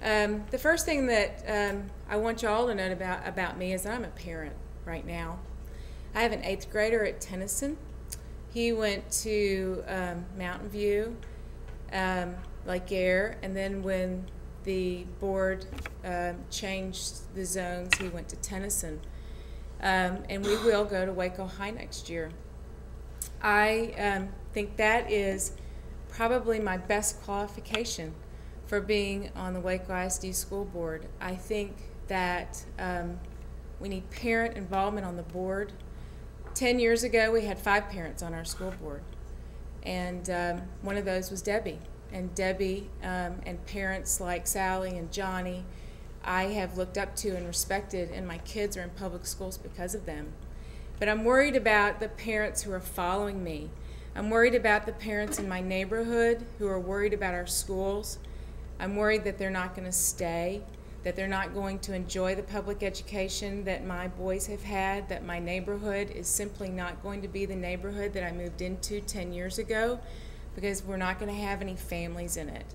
The first thing that I want you all to know about me is I'm a parent right now. I have an 8th grader at Tennyson. He went to Mountain View, Lake Air, and then when the board changed the zones, he went to Tennyson. And we will go to Waco High next year. I think that is probably my best qualification for being on the Waco ISD School Board. I think that we need parent involvement on the board. 10 years ago, we had 5 parents on our school board, and one of those was Debbie. And Debbie and parents like Sally and Johnny, I have looked up to and respected, and my kids are in public schools because of them. But I'm worried about the parents who are following me. I'm worried about the parents in my neighborhood who are worried about our schools. I'm worried that they're not going to stay, that they're not going to enjoy the public education that my boys have had, that my neighborhood is simply not going to be the neighborhood that I moved into 10 years ago, because we're not going to have any families in it.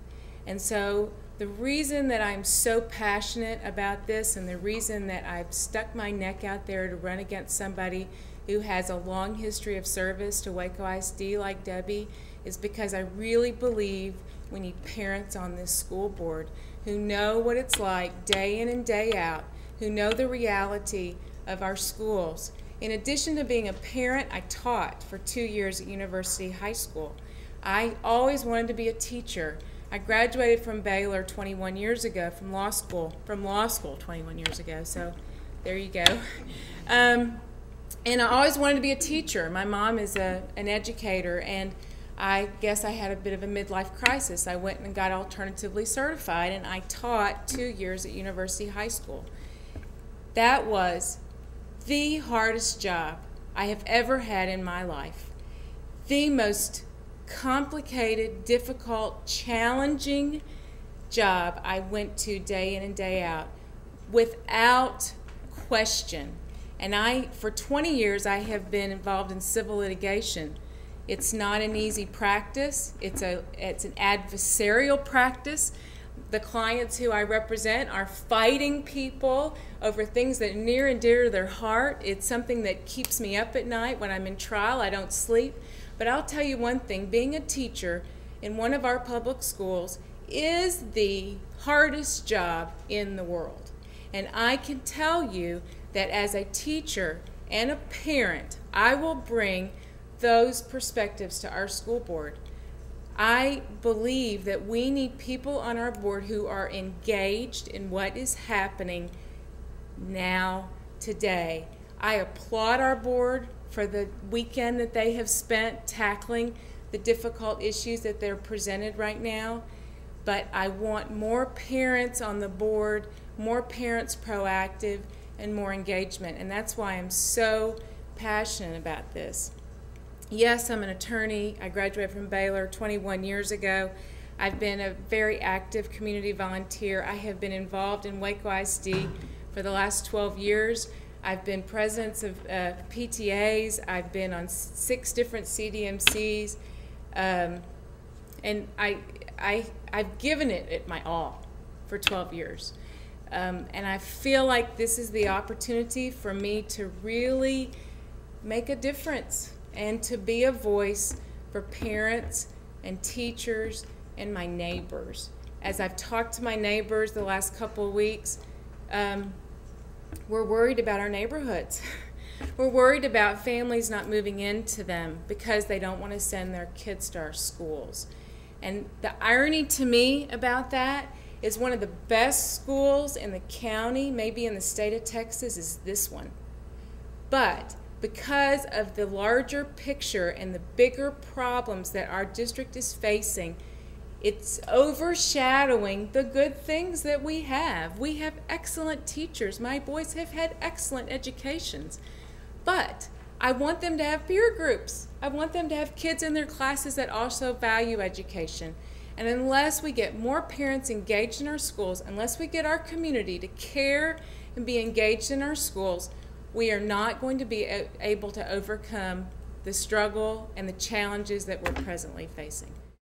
And so the reason that I'm so passionate about this, and the reason that I've stuck my neck out there to run against somebody who has a long history of service to Waco ISD like Debbie, is because I really believe we need parents on this school board who know what it's like day in and day out, who know the reality of our schools. In addition to being a parent, I taught for 2 years at University High School. I always wanted to be a teacher. I graduated from Baylor 21 years ago, from law school 21 years ago, so there you go. And I always wanted to be a teacher. My mom is an educator, and I guess I had a bit of a midlife crisis. I went and got alternatively certified, and I taught 2 years at University High School. That was the hardest job I have ever had in my life. The most complicated, difficult, challenging job I went to day in and day out, without question. And for 20 years, I have been involved in civil litigation. It's not an easy practice. It's an adversarial practice. The clients who I represent are fighting people over things that are near and dear to their heart. It's something that keeps me up at night. When I'm in trial, I don't sleep. But I'll tell you one thing, being a teacher in one of our public schools is the hardest job in the world. And I can tell you that as a teacher and a parent, I will bring those perspectives to our school board. I believe that we need people on our board who are engaged in what is happening now, today. I applaud our board for the weekend that they have spent tackling the difficult issues that they're presented right now, but I want more parents on the board, more parents proactive, and more engagement, and that's why I'm so passionate about this. Yes, I'm an attorney. I graduated from Baylor 21 years ago. I've been a very active community volunteer. I have been involved in Waco ISD for the last 12 years. I've been president of PTAs. I've been on 6 different CDMCs, and I've given it my all for 12 years. And I feel like this is the opportunity for me to really make a difference and to be a voice for parents and teachers and my neighbors. As I've talked to my neighbors the last couple of weeks, we're worried about our neighborhoods. We're worried about families not moving into them because they don't want to send their kids to our schools. And the irony to me about that is one of the best schools in the county, maybe in the state of Texas, is this one. But because of the larger picture and the bigger problems that our district is facing, it's overshadowing the good things that we have. We have excellent teachers. My boys have had excellent educations. But I want them to have peer groups. I want them to have kids in their classes that also value education. And unless we get more parents engaged in our schools, unless we get our community to care and be engaged in our schools, we are not going to be able to overcome the struggle and the challenges that we're presently facing.